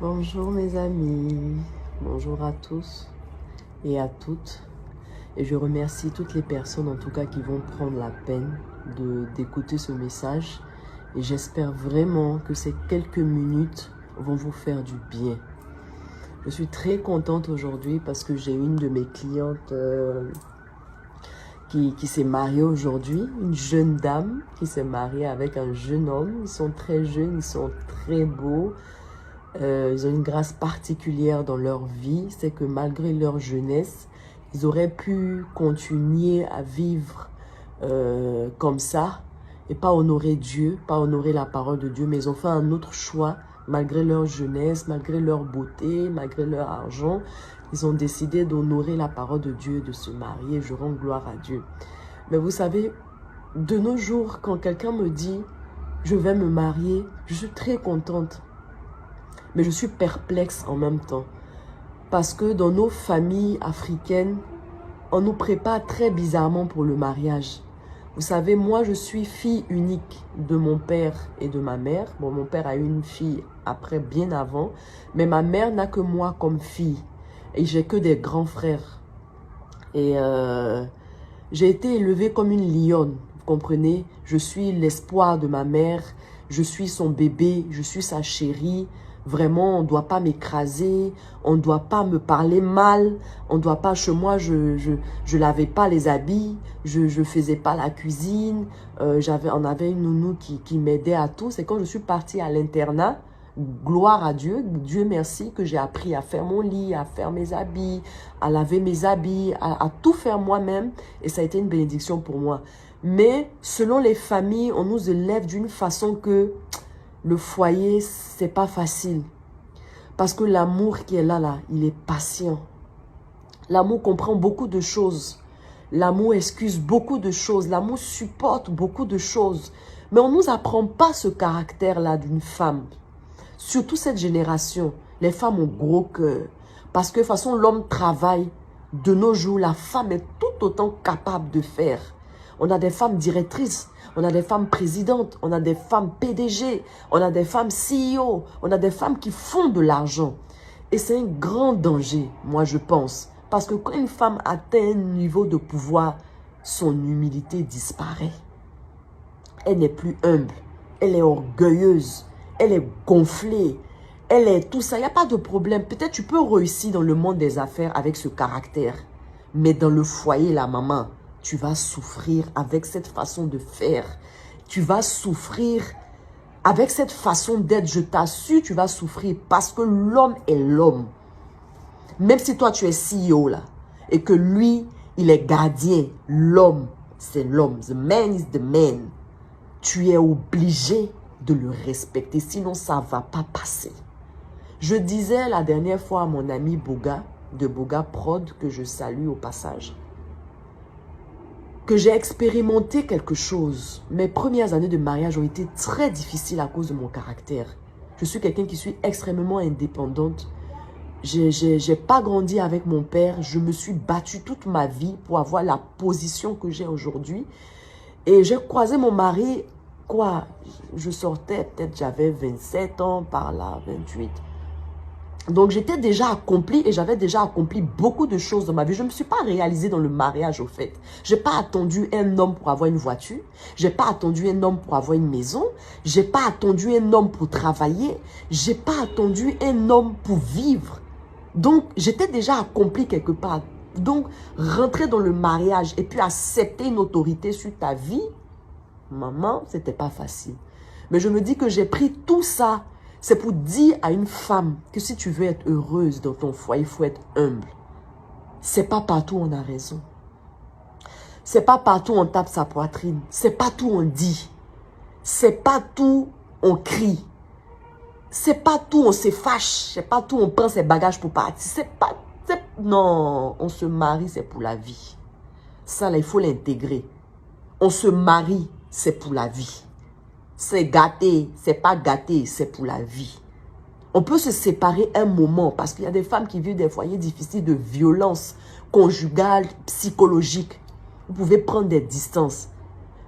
Bonjour mes amis, bonjour à tous et à toutes. Et je remercie toutes les personnes en tout cas qui vont prendre la peine d'écouter ce message. Et j'espère vraiment que ces quelques minutes vont vous faire du bien. Je suis très contente aujourd'hui parce que j'ai une de mes clientes qui s'est mariée aujourd'hui. Une jeune dame qui s'est mariée avec un jeune homme. Ils sont très jeunes, ils sont très beaux. Ils ont une grâce particulière dans leur vie, c'est que malgré leur jeunesse, ils auraient pu continuer à vivre comme ça et pas honorer Dieu, pas honorer la parole de Dieu, mais ils ont fait un autre choix, malgré leur jeunesse, malgré leur beauté, malgré leur argent. Ils ont décidé d'honorer la parole de Dieu, de se marier. Je rends gloire à Dieu. Mais vous savez, de nos jours, quand quelqu'un me dit « je vais me marier », je suis très contente. Mais je suis perplexe en même temps. Parce que dans nos familles africaines, on nous prépare très bizarrement pour le mariage. Vous savez, moi je suis fille unique de mon père et de ma mère. Bon, mon père a eu une fille après, bien avant. Mais ma mère n'a que moi comme fille. Et j'ai que des grands frères. Et j'ai été élevée comme une lionne. Vous comprenez? Je suis l'espoir de ma mère. Je suis son bébé. Je suis sa chérie. Vraiment, on ne doit pas m'écraser, on ne doit pas me parler mal, on ne doit pas, chez moi, je lavais pas les habits, je faisais pas la cuisine, on avait une nounou qui m'aidait à tout. C'est quand je suis partie à l'internat, gloire à Dieu, Dieu merci, que j'ai appris à faire mon lit, à faire mes habits, à laver mes habits, à tout faire moi-même. Et ça a été une bénédiction pour moi. Mais selon les familles, on nous élève d'une façon que le foyer, c'est pas facile. Parce que l'amour qui est là, il est patient. L'amour comprend beaucoup de choses. L'amour excuse beaucoup de choses. L'amour supporte beaucoup de choses. Mais on ne nous apprend pas ce caractère-là d'une femme. Surtout cette génération. Les femmes ont gros cœur. Parce que de toute façon, l'homme travaille. De nos jours, la femme est tout autant capable de faire. On a des femmes directrices, on a des femmes présidentes, on a des femmes PDG, on a des femmes CEO, on a des femmes qui font de l'argent. Et c'est un grand danger, moi je pense. Parce que quand une femme atteint un niveau de pouvoir, son humilité disparaît. Elle n'est plus humble, elle est orgueilleuse, elle est gonflée, elle est tout ça. Il n'y a pas de problème. Peut-être tu peux réussir dans le monde des affaires avec ce caractère. Mais dans le foyer, la maman, tu vas souffrir avec cette façon de faire. Tu vas souffrir avec cette façon d'être. Je t'assure, tu vas souffrir parce que l'homme est l'homme. Même si toi, tu es CEO là, et que lui, il est gardien, l'homme, c'est l'homme. The man is the man. Tu es obligé de le respecter, sinon ça ne va pas passer. Je disais la dernière fois à mon ami Boga, de Boga Prod, que je salue au passage, que j'ai expérimenté quelque chose. Mes premières années de mariage ont été très difficiles à cause de mon caractère. Je suis quelqu'un qui suis extrêmement indépendante. J'ai pas grandi avec mon père. Je me suis battue toute ma vie pour avoir la position que j'ai aujourd'hui. Et j'ai croisé mon mari, quoi, je sortais, peut-être j'avais 27 ans, par là, 28. Donc, j'étais déjà accomplie et j'avais déjà accompli beaucoup de choses dans ma vie. Je ne me suis pas réalisée dans le mariage, au fait. Je n'ai pas attendu un homme pour avoir une voiture. Je n'ai pas attendu un homme pour avoir une maison. Je n'ai pas attendu un homme pour travailler. Je n'ai pas attendu un homme pour vivre. Donc, j'étais déjà accomplie quelque part. Donc, rentrer dans le mariage et puis accepter une autorité sur ta vie, maman, ce n'était pas facile. Mais je me dis que j'ai pris tout ça. C'est pour dire à une femme que si tu veux être heureuse dans ton foyer, il faut être humble. C'est pas partout on a raison. C'est pas partout on tape sa poitrine. C'est pas tout on dit. C'est pas tout on crie. C'est pas tout on se fâche. C'est pas tout on prend ses bagages pour partir. C'est pas... Non, on se marie, c'est pour la vie. Ça, là, il faut l'intégrer. On se marie, c'est pour la vie. C'est gâté, c'est pas gâté, c'est pour la vie. On peut se séparer un moment parce qu'il y a des femmes qui vivent des foyers difficiles de violence conjugale, psychologique. Vous pouvez prendre des distances.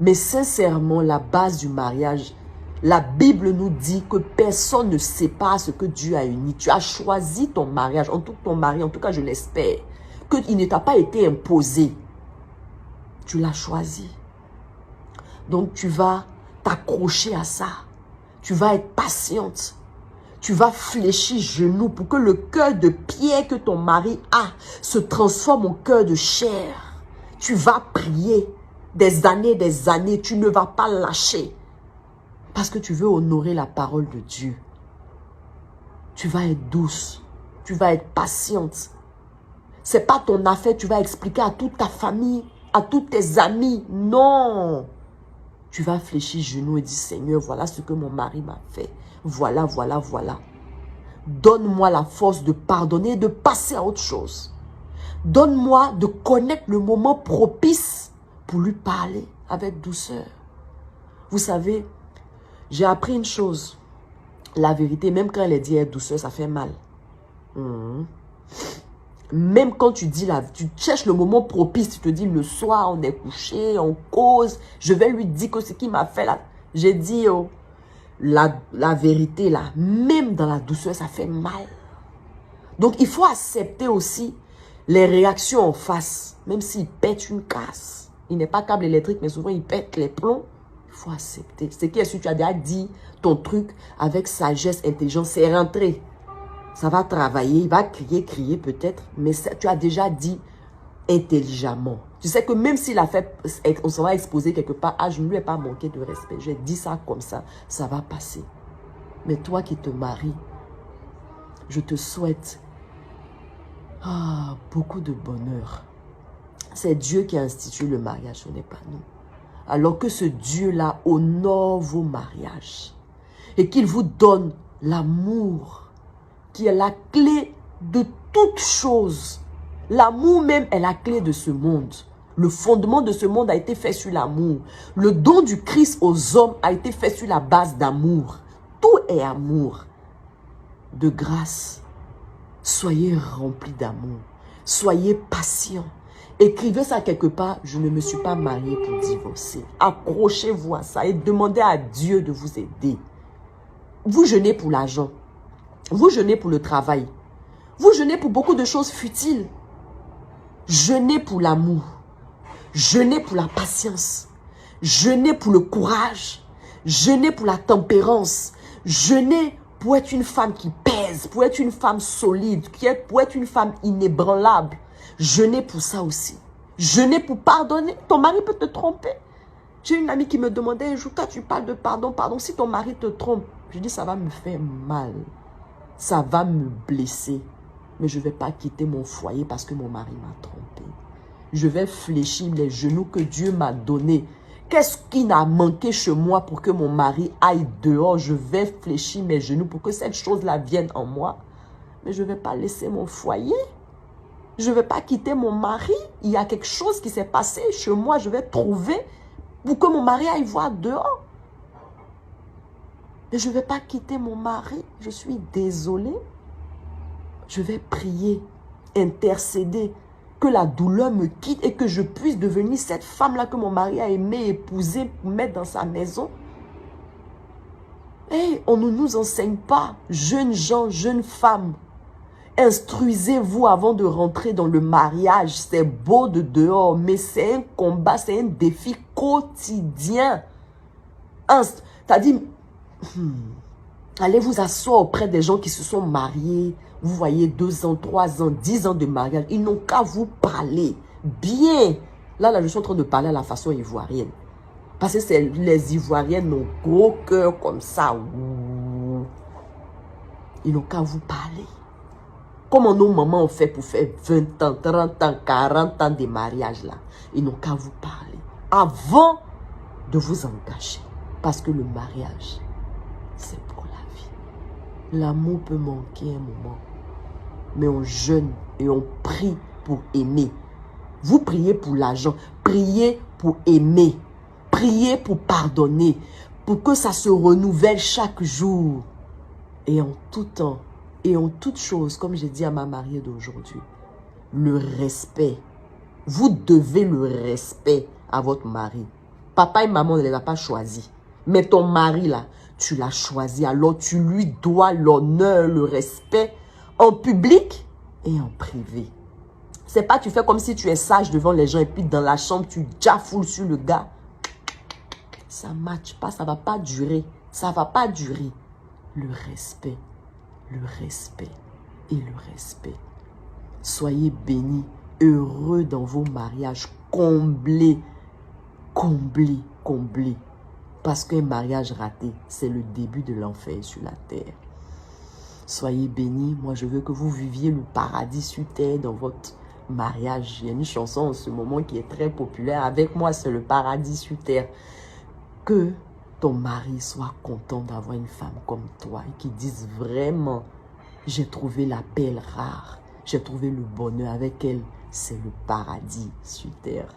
Mais sincèrement, la base du mariage, La Bible nous dit que personne ne sépare ce que Dieu a uni. Tu as choisi ton mariage, en tout ton mari, en tout cas je l'espère, qu'il ne t'a pas été imposé. Tu l'as choisi. Donc tu vas t'accrocher à ça. Tu vas être patiente. Tu vas fléchir genoux pour que le cœur de pierre que ton mari a se transforme en cœur de chair. Tu vas prier des années, tu ne vas pas lâcher. Parce que tu veux honorer la parole de Dieu. Tu vas être douce, tu vas être patiente. Ce n'est pas ton affaire, tu vas expliquer à toute ta famille, à tous tes amis. Non. Tu vas fléchir genoux et dire, Seigneur, voilà ce que mon mari m'a fait. Voilà, voilà, voilà. Donne-moi la force de pardonner et de passer à autre chose. Donne-moi de connaître le moment propice pour lui parler avec douceur. Vous savez, j'ai appris une chose. La vérité, même quand elle est dit avec douceur, ça fait mal. Même quand tu dis tu cherches le moment propice, tu te dis le soir, on est couché, on cause, je vais lui dire que ce qu'il m'a fait là. J'ai dit, oh, la vérité là, même dans la douceur, ça fait mal. Donc il faut accepter aussi les réactions en face, même s'il pète une casse. Il n'est pas câble électrique, mais souvent il pète les plombs. Il faut accepter. C'est qui est-ce que tu as déjà dit ton truc avec sagesse, intelligence, c'est rentré. Ça va travailler, il va crier peut-être, mais tu as déjà dit intelligemment. Tu sais que même s'il a fait, on s'en va exposer quelque part, je ne lui ai pas manqué de respect. J'ai dit ça comme ça va passer. Mais toi qui te maries, je te souhaite beaucoup de bonheur. C'est Dieu qui a institué le mariage, ce n'est pas nous. Alors que ce Dieu-là honore vos mariages et qu'il vous donne l'amour qui est la clé de toute chose. L'amour même est la clé de ce monde. Le fondement de ce monde a été fait sur l'amour. Le don du Christ aux hommes a été fait sur la base d'amour. Tout est amour. De grâce, soyez remplis d'amour. Soyez patients. Écrivez ça quelque part, je ne me suis pas mariée pour divorcer. Accrochez-vous à ça et demandez à Dieu de vous aider. Vous jeûnez pour l'argent. Vous jeûnez pour le travail. Vous jeûnez pour beaucoup de choses futiles. Jeûnez pour l'amour. Jeûnez pour la patience. Jeûnez pour le courage. Jeûnez pour la tempérance. Jeûnez pour être une femme qui pèse, pour être une femme solide, pour être une femme inébranlable. Jeûnez pour ça aussi. Jeûnez pour pardonner. Ton mari peut te tromper. J'ai une amie qui me demandait un jour, quand tu parles de pardon, si ton mari te trompe, je dis ça va me faire mal. Ça va me blesser. Mais je ne vais pas quitter mon foyer parce que mon mari m'a trompé. Je vais fléchir les genoux que Dieu m'a donnés. Qu'est-ce qui n'a manqué chez moi pour que mon mari aille dehors? Je vais fléchir mes genoux pour que cette chose-là vienne en moi. Mais je ne vais pas laisser mon foyer. Je ne vais pas quitter mon mari. Il y a quelque chose qui s'est passé chez moi. Je vais trouver pour que mon mari aille voir dehors. Mais je ne vais pas quitter mon mari. Je suis désolée. Je vais prier, intercéder, que la douleur me quitte et que je puisse devenir cette femme-là que mon mari a aimé, épouser, mettre dans sa maison. On ne nous enseigne pas, jeunes gens, jeunes femmes. Instruisez-vous avant de rentrer dans le mariage. C'est beau de dehors, mais c'est un combat, c'est un défi quotidien. T'as dit, allez vous asseoir auprès des gens qui se sont mariés. Vous voyez 2 ans, 3 ans, 10 ans de mariage. Ils n'ont qu'à vous parler bien. Là, je suis en train de parler à la façon ivoirienne. Parce que les Ivoiriennes ont gros cœur comme ça. Ils n'ont qu'à vous parler. Comment nos mamans ont fait pour faire 20 ans, 30 ans, 40 ans de mariage là. Ils n'ont qu'à vous parler. Avant de vous engager. Parce que le mariage, c'est pour la vie. L'amour peut manquer un moment. Mais on jeûne et on prie pour aimer. Vous priez pour l'argent. Priez pour aimer. Priez pour pardonner. Pour que ça se renouvelle chaque jour. Et en tout temps. Et en toute chose, comme j'ai dit à ma mariée d'aujourd'hui. Le respect. Vous devez le respect à votre mari. Papa et maman ne les a pas choisis. Mais ton mari, là, tu l'as choisi, alors tu lui dois l'honneur, le respect en public et en privé. C'est pas tu fais comme si tu es sage devant les gens et puis dans la chambre, tu jafoules sur le gars. Ça ne matche pas, ça ne va pas durer. Ça ne va pas durer. Le respect et le respect. Soyez bénis, heureux dans vos mariages, comblés, comblés, comblés. Parce qu'un mariage raté, c'est le début de l'enfer sur la terre. Soyez bénis. Moi, je veux que vous viviez le paradis sur terre dans votre mariage. Il y a une chanson en ce moment qui est très populaire. Avec moi, c'est le paradis sur terre. Que ton mari soit content d'avoir une femme comme toi et qu'il dise vraiment, j'ai trouvé la perle rare. J'ai trouvé le bonheur avec elle. C'est le paradis sur terre.